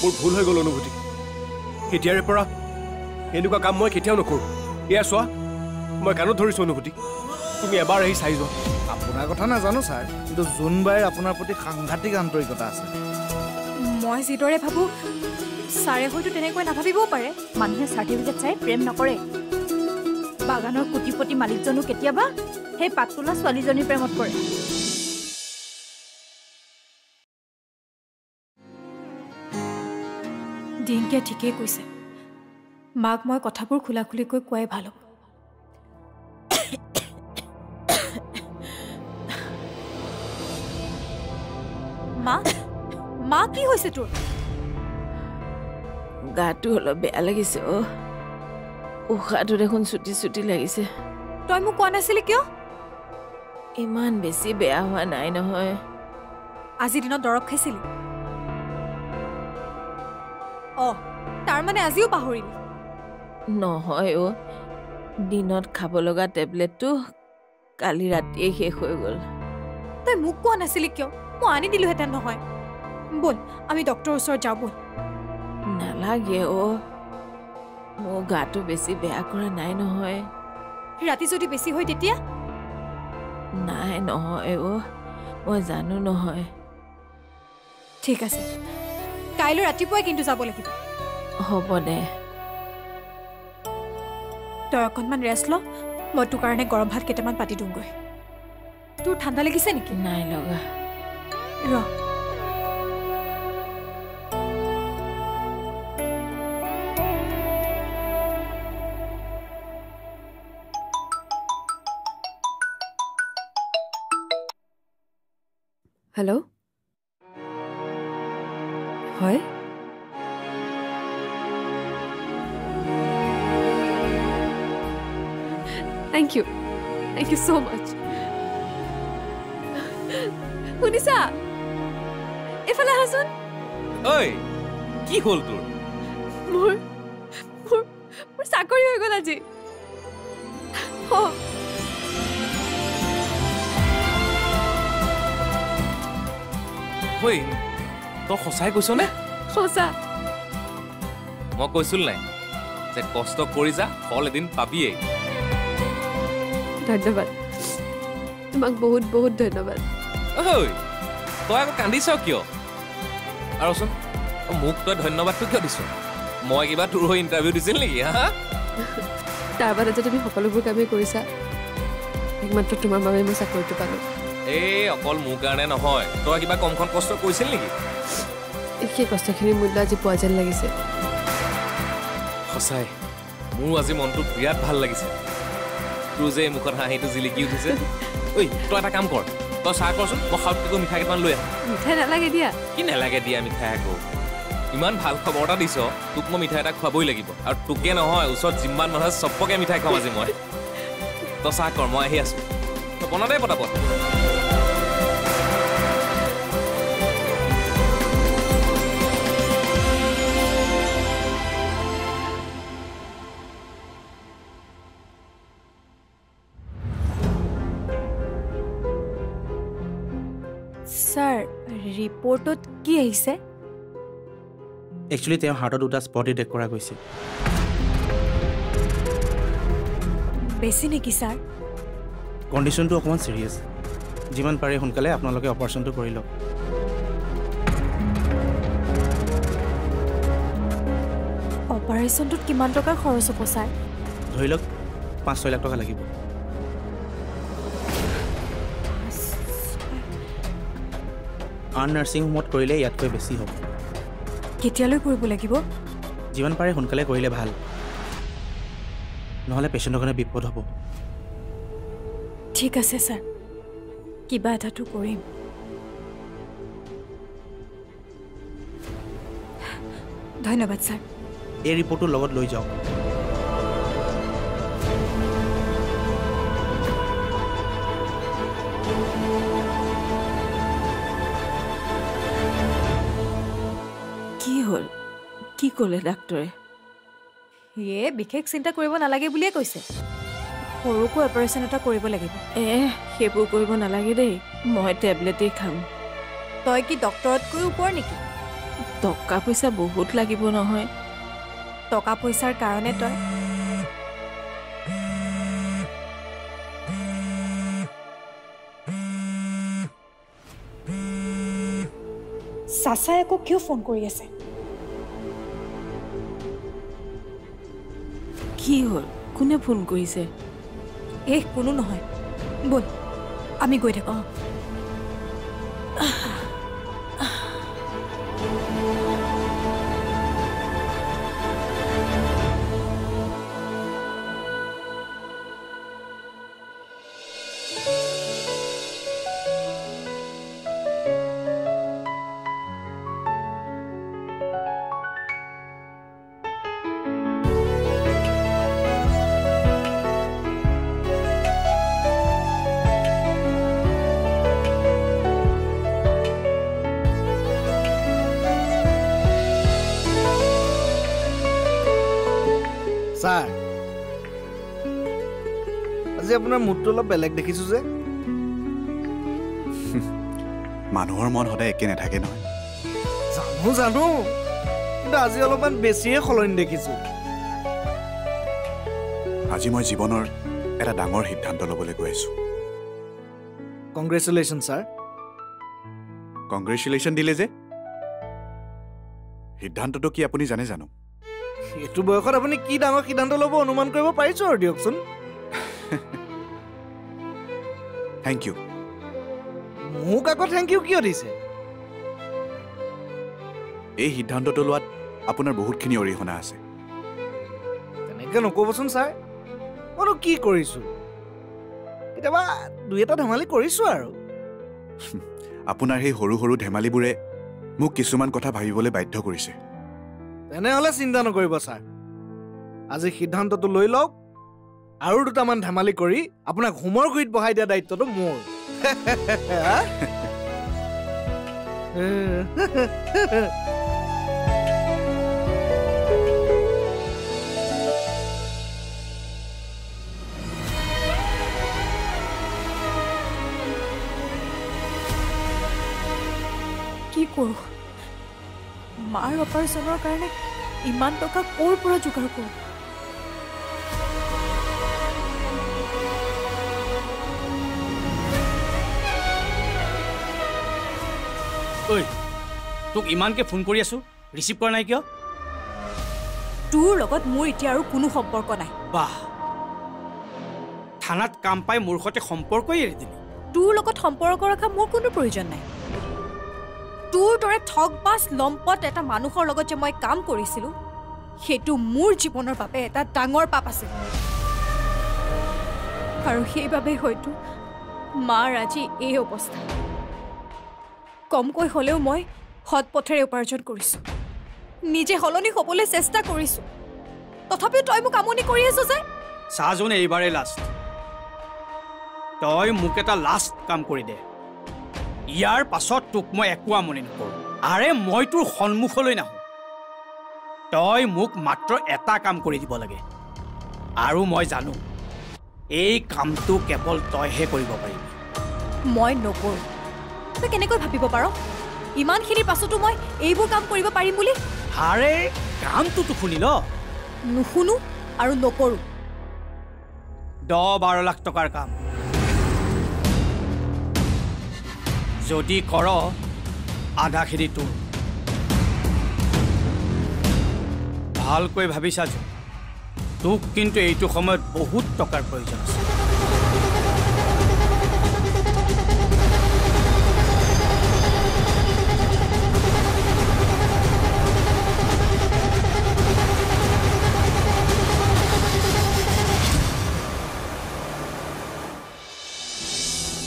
মোৰ ভুল হৈ গ'ল অনুভূতি এতিয়াৰে পৰা এনেকুৱা কাম মই কেতিয়াও নকৰোঁ এয়া চোৱা মই কাণত ধৰিছোঁ অনুভূতি তুমি এবাৰ আহি চাই যোৱা আপোনাৰ কথা নাজানো ছাৰ কিন্তু জোনবাইৰ আপোনাৰ প্ৰতি সাংঘাতিক আন্তৰিকতা আছে মই যিদৰে ভাবোঁ ছাৰে হয়তো তেনেকৈ নাভাবিবও পাৰে মানুহে চাৰ্টিফিকেট চাই প্ৰেম নকৰে বাগানৰ কোটিপতি মালিকজনো কেতিয়াবা সেই পাতোলা ছোৱালীজনীৰ প্ৰেমত পৰে ডিংকিয়ে ঠিকেই কৈছে মাক মই কথাবোৰ খোলা খুলিকৈ কোৱাই ভাল হ'ব মা মা কি হৈছে তোৰ গাটো অলপ বেয়া লাগিছে উশাহটো দেখোন ছুটি ছুটি লাগিছে তই মোক কোৱা নাছিলি কিয় ইমান বেছি বেয়া হোৱা নাই নহয় আজি দিনত দৰৱ খাইছিলি তাৰ মানে আজিও পাহৰিলি নহয় দিনত খাব লগা টেবলেটটো কালি ৰাতিয়ে শেষ হৈ গ'ল তই মোক কোৱা নাছিলি কিয় মই আনি দিলোহেঁতেন নহয় বল আমি ডক্টৰৰ ওচৰত যাওঁ বল নালাগে মোৰ গাটো বেছি বেয়া কৰা নাই নহয় ৰাতি যদি বেছি হয় তেতিয়া নাই নহয় মই জানো নহয় ঠিক আছে কাইলৈ ৰাতিপুৱাই কিন্তু যাব লাগিব হ'ব দে তই অকণমান ৰেষ্ট ল মই তোৰ কাৰণে গৰম ভাত কেইটামান পাতি দিওঁগৈ তোৰ ঠাণ্ডা লাগিছে নেকি নাই লগা ৰ হেল্ল' হয় থেংক ইউ ছ' মাছ শুনিছা এইফালে আহাচোন ঐ কি হ'ল তোৰ মোৰ চাকৰি হৈ গ'ল আজি ঐ তই সঁচাই কৈছ নে সঁচা মই কৈছিল নাই যে কষ্ট কৰি যা ফল এদিন পাবিয়েই ধন্যবাদ তোমাক বহুত বহুত ধন্যবাদ ঐ তই আকৌ কান্দিছ কিয় আৰুচোন মোক তই ধন্যবাদটো কিয় দিছ মই কিবা তোৰ হৈ ইণ্টাৰভিউ দিছিল নেকি হা তাৰ বাদতে তুমি সকলোবোৰ কামেই কৰিছা একমাত্ৰ তোমাৰ বাবে মই চাকৰিটো পালোঁ এই অকল মোৰ কাৰণে নহয় তই কিবা কমখন কষ্ট কৰিছিল নেকি সেই কষ্টখিনিৰ মূল্য আজি পোৱা যেন লাগিছে সঁচাই মোৰ আজি মনটো বিৰাট ভাল লাগিছে তোৰ যে মুখত হাঁহিটো জিলিকি উঠিছে ঐ তই এটা কাম কৰ তই চাহ কৰচোন মই খাওঁতকৈ মিঠাই কেইটামান লৈ আহ মিঠাই নালাগে দিয়া কি নালাগে দিয়া মিঠাই আকৌ ইমান ভাল খবৰ এটা দিছ তোক মই মিঠাই এটা খুৱাবই লাগিব আৰু তোকে নহয় ওচৰত যিমান মানুহ আছে চবকে মিঠাই খুৱাম আজি মই তই চাহ কৰ মই আহি আছোঁ তই বনাদে পটাপট ছাৰ ৰিপৰ্টত কি আহিছে একচুৱেলি তেওঁৰ হাৰ্টত দুটা স্পট ডিটেক্ট কৰা গৈছে বেছি নেকি ছাৰ কণ্ডিশ্যনটো অকণমান চিৰিয়াছ যিমান পাৰে সোনকালে আপোনালোকে অপাৰেশ্যনটো কৰি লওক অপাৰেশ্যনটোত কিমান টকা খৰচ হ'ব ছাৰ ধৰি লওক 5-6 লাখ টকা লাগিব আন নাৰ্ছিং হোমত কৰিলে ইয়াতকৈ বেছি হ'ব কেতিয়ালৈ কৰিব লাগিব যিমান পাৰে সোনকালে কৰিলে ভাল নহ'লে পেচেণ্টৰ কাৰণে বিপদ হ'ব ঠিক আছে ছাৰ কিবা এটাটো কৰিম ধন্যবাদ ছাৰ এই ৰিপৰ্টটো লগত লৈ যাওক কি হ'ল কি ক'লে ডাক্তৰে বিশেষ চিন্তা কৰিব নালাগে বুলিয়ে কৈছে সৰুকৈ অপাৰেশ্যন এটা কৰিব লাগিব সেইবোৰ কৰিব নালাগে দেই মই টেবলেটেই খাম তই কি ডক্তৰতকৈ ওপৰ নেকি টকা পইচা বহুত লাগিব নহয়। টকা পইচাৰ কাৰণে তই চাচাই আকৌ কিয় ফোন কৰি আছে? কি হ'ল? কোনে ফোন কৰিছে? কোনো নহয়, ব'ল আমি গৈ থাকোঁ। ছাৰ, আজি আপোনাৰ মুডটো অলপ বেলেগ দেখিছোঁ যে। মানুহৰ মন সদায় একে নাথাকে নহয়। জানো কিন্তু আজি অলপমান বেছিয়ে সলনি দেখিছোঁ। আজি মই জীৱনৰ এটা ডাঙৰ সিদ্ধান্ত ল'বলৈ গৈ আছোঁ। Congratulation sir. কংগ্ৰেচুলেশ্যন দিলে যে, সিদ্ধান্তটো কি আপুনি জানে জানো? এইটো বয়সত আপুনি কি ডাঙৰ সিদ্ধান্ত ল'ব অনুমান কৰিব পাৰিছোঁ আৰু দিয়কচোন। Thank you. মোক আকৌ থেংক ইউ কিয় দিছে? এই সিদ্ধান্তটো লোৱাত আপোনাৰ বহুতখিনি অৰিহণা আছে। তেনেকৈ নক'বচোন ছাৰ, মইনো কি কৰিছোঁ? কেতিয়াবা দুই এটা ধেমালি কৰিছোঁ আৰু। আপোনাৰ সেই সৰু সৰু ধেমালিবোৰে মোক কিছুমান কথা ভাবিবলৈ বাধ্য কৰিছে। তেনেহ'লে চিন্তা নকৰিব ছাৰ, আজি সিদ্ধান্তটো লৈ লওক আৰু দুটামান ধেমালি কৰি আপোনাক হোমৰ গুৰিত বহাই দিয়া দায়িত্বটো মোৰ। কি কৰোঁ? মাৰ অপাৰেশ্যনৰ কাৰণে ইমান টকা ক'ৰ পৰা যোগাৰ কৰোঁ? ঐ, তোক ইমানকৈ ফোন কৰি আছোঁ, ৰিচিভ কৰা নাই কিয়? তোৰ লগত মোৰ এতিয়া আৰু কোনো সম্পৰ্ক নাই। বাহ, থানাত কাম পাই মোৰ সৈতে সম্পৰ্কই এৰি দিলি। তোৰ লগত সম্পৰ্ক ৰখা মোৰ কোনো প্ৰয়োজন নাই। তোৰ দৰে ঠগবাজ লম্পট এটা মানুহৰ লগত যে মই কাম কৰিছিলোঁ, সেইটো মোৰ জীৱনৰ বাবে এটা ডাঙৰ পাপ আছিল। আৰু সেইবাবেই হয়তো মাৰ আজি এই অৱস্থা। কমকৈ হ'লেও মই সৎ পথেৰে উপাৰ্জন কৰিছোঁ, নিজে সলনি হ'বলৈ চেষ্টা কৰিছোঁ, তথাপিও তই মোক আমনি কৰি আছ যে। চাহজনে এইবাৰেই লাষ্ট। তই মোক এটা লাষ্ট কাম কৰি দে, ইয়াৰ পাছত তোক মই একো আমনি নকৰোঁ। আৰে মই তোৰ সন্মুখলৈ নাহোঁ, তই মোক মাত্ৰ এটা কাম কৰি দিব লাগে। আৰু মই জানো এই কামটো কেৱল তইহে কৰিব পাৰিবি। মই নকৰোঁ। তই কেনেকৈ ভাবিব পাৰ ইমানখিনিৰ পাছতো মই এইবোৰ কাম কৰিব পাৰিম বুলি? আৰে কামটোতো শুনি ল। নুশুনো আৰু নকৰোঁ। 10-12 লাখ টকাৰ কাম। যদি কৰ আধাখিনি তোৰ। ভালকৈ ভাবি চাচোন, তোক কিন্তু এইটো সময়ত বহুত টকাৰ প্ৰয়োজন আছে।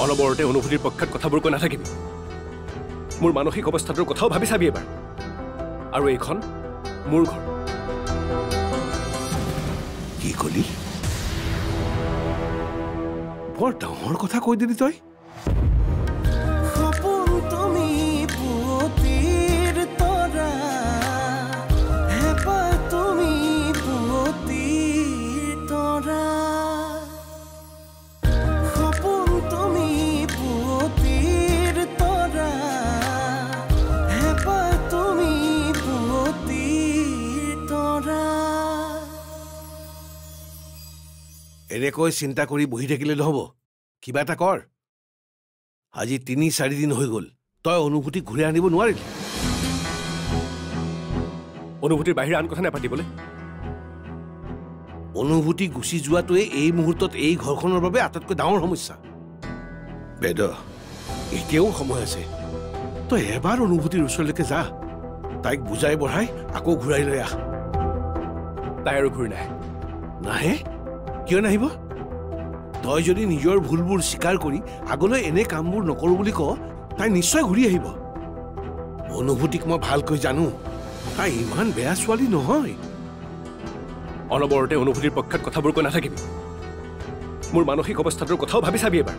অনবৰতে অনুভূতিৰ পক্ষত কথাবোৰ কৈ নাথাকিবি। মোৰ মানসিক অৱস্থাটোৰ কথাও ভাবি চাবি এবাৰ। আৰু এইখন মোৰ ঘৰ। কি কলি? বৰ ডাঙৰ কথা কৈ দিলি তই। তুমি পুতিৰ তৰা, হেঁপাহ তুমি পুতিৰ তৰা। তুমি এনেকৈ চিন্তা কৰি বহি থাকিলে নহ'ব কিবা এটা কৰ আজি ৩-৪ দিন হৈ গ'ল তই অনুভূতি ঘূৰাই আনিব নোৱাৰিলি অনুভূতিৰ বাহিৰে আন কথা নাপাতিবলৈ অনুভূতি গুচি যোৱাটোৱে এই মুহূৰ্তত এই ঘৰখনৰ বাবে আটাইতকৈ ডাঙৰ সমস্যা বেদ এতিয়াও সময় আছে তই এবাৰ অনুভূতিৰ ওচৰলৈকে যা তাইক বুজাই বঢ়াই আকৌ ঘূৰাই লৈ আহ তাই আৰু ঘূৰি নাহে নাহে কিয় নাহিব তই যদি নিজৰ ভুলবোৰ স্বীকাৰ কৰি আগলৈ এনে কামবোৰ নকৰো বুলি ক তাই নিশ্চয় ঘূৰি আহিব অনুভূতিক মই ভালকৈ জানো তাই ইমান বেয়া ছোৱালী নহয় অনবৰতে অনুভূতিৰ পক্ষত কথাবোৰ কৈ নাথাকিবি মোৰ মানসিক অৱস্থাটোৰ কথাও ভাবি চাবি এবাৰ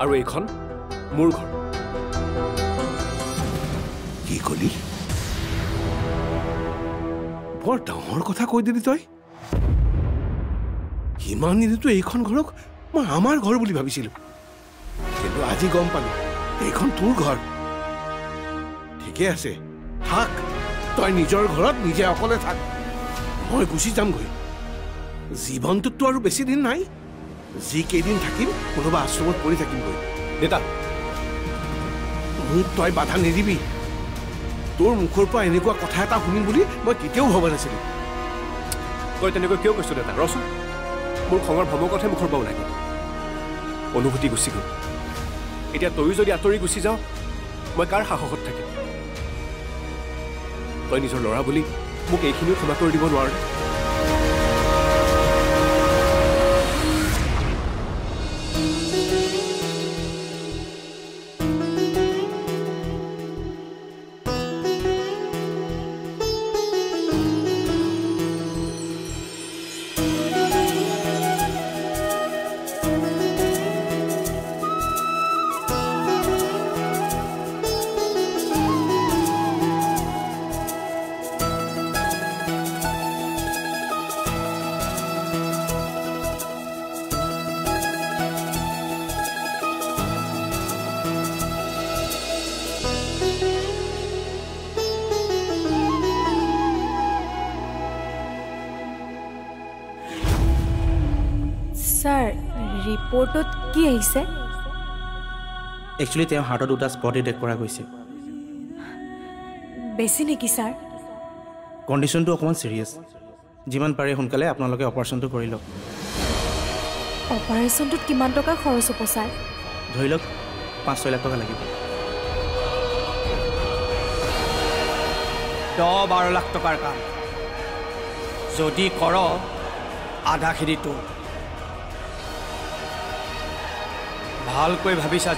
আৰু এইখন মোৰ ঘৰ কি কলি বৰ ডাঙৰ কথা কৈ দিলি তই ইমান দিনতো এইখন ঘৰক মই আমাৰ ঘৰ বুলি ভাবিছিলো কিন্তু আজি গম পালো এইখন তোৰ ঘৰ ঠিকে আছে থাক তই নিজৰ ঘৰত নিজে অকলে থাক মই গুচি যামগৈ জীৱনটোতো আৰু বেছি দিন নাই যি কেইদিন থাকিম কোনোবা আশ্ৰমত পৰি থাকিমগৈ দেতা মোক তই বাধা নিদিবি তোৰ মুখৰ পৰা এনেকুৱা কথা এটা শুনিম বুলি মই কেতিয়াও ভবা নাছিলো তই তেনেকৈ কিয় কৈছ দেতা ৰচোন মোৰ খঙৰ ভ্ৰমকতহে মুখৰ পৰা ওলাই গ'ল অনুভূতি গুচি গ'ল এতিয়া তয়ো যদি আঁতৰি গুচি যাওঁ মই কাৰ সাহসত থাকিম তই নিজৰ ল'ৰা বুলি মোক এইখিনিও ক্ষমা কৰি দিব নোৱাৰ ছাৰ ৰিপৰ্টত কি আহিছে একচুৱেলি তেওঁ হাৰ্টত 2টা স্পট ডিটেক্ট কৰা গৈছে বেছি নেকি ছাৰ কণ্ডিশ্যনটো অকণমান ছিৰিয়াছ যিমান পাৰে সোনকালে আপোনালোকে অপাৰেশ্যনটো কৰি লওক অপাৰেশ্যনটোত কিমান টকা খৰচ হ'ব ছাৰ ধৰি লওক 5-6 লাখ টকা লাগিব 10-12 লাখ টকাৰ কাম যদি কৰ আধাখিনিতো ভালকৈ ভাবিছা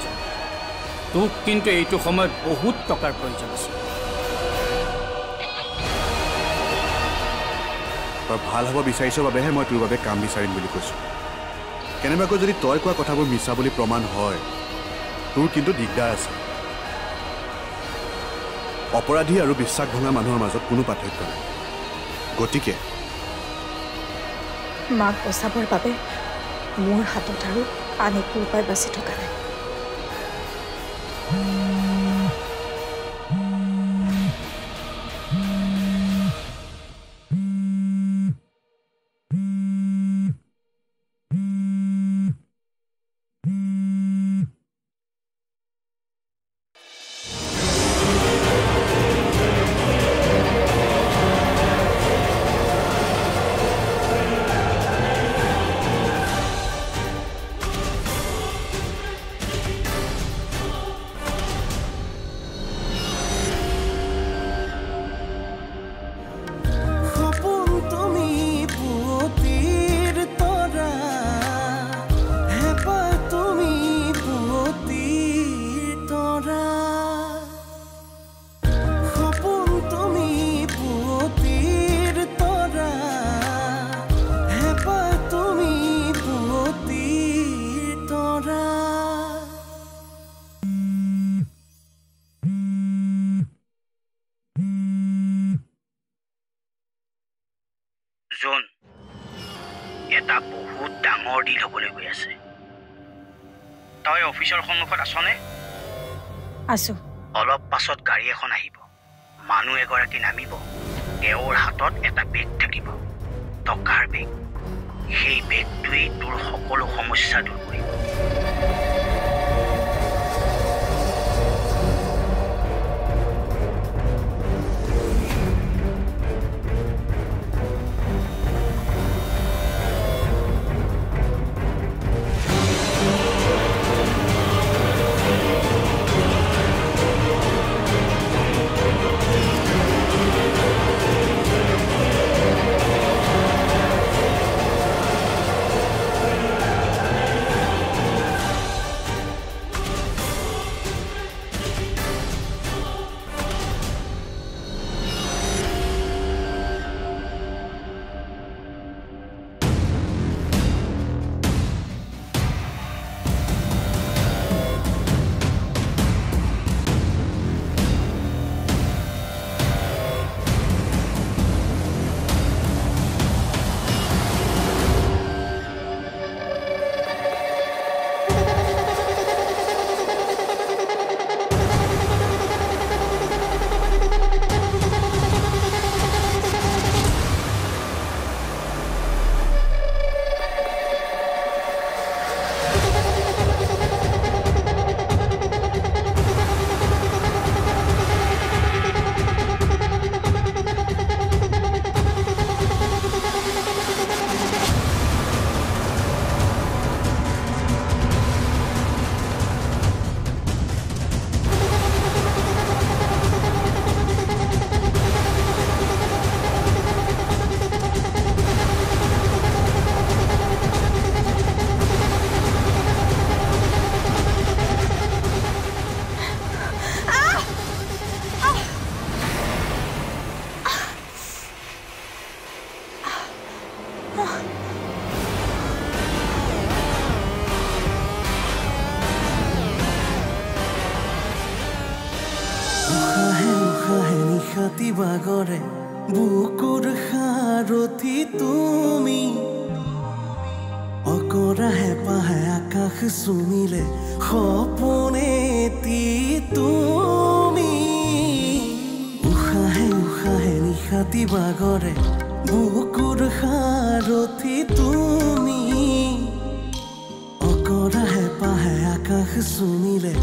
তোক কিন্তু এইটো সময়ত বহুত টকাৰ প্ৰয়োজন আছে তই ভাল হ'ব বিচাৰিছ বাবেহে মই তোৰ বাবে কাম বিচাৰিম বুলি কৈছোঁ কেনেবাকৈ যদি তই কোৱা কথাবোৰ মিছা বুলি প্ৰমাণ হয় তোৰ কিন্তু দিগদাৰ আছে অপৰাধী আৰু বিশ্বাস ভঙা মানুহৰ মাজত কোনো পাৰ্থক্য নাই গতিকে মাক বচাবৰ বাবে মোৰ হাতত আৰু আন একো উপায় বাচি থকা নাই জোন এটা বহুত ডাঙৰ ডিল হ'বলৈ গৈ আছে তই অফিচৰ সন্মুখত আছনে আছো অলপ পাছত গাড়ী এখন আহিব মানুহ এগৰাকী নামিব তেওঁৰ হাতত এটা বেগ থাকিব টকাৰ বেগ সেই বেগটোৱে তোৰ সকলো সমস্যা দূৰ কৰিব। বাগৰে বুকুৰ সাৰথি তুমি অকৰা হেঁপাহে আকাশ চুমিলে সপোনেতি তুমি উশাহে উশাহে নিশাতি বাগৰে বুকুৰ সাৰথি তুমি অকৰা হেঁপাহে আকাশ চুমিলে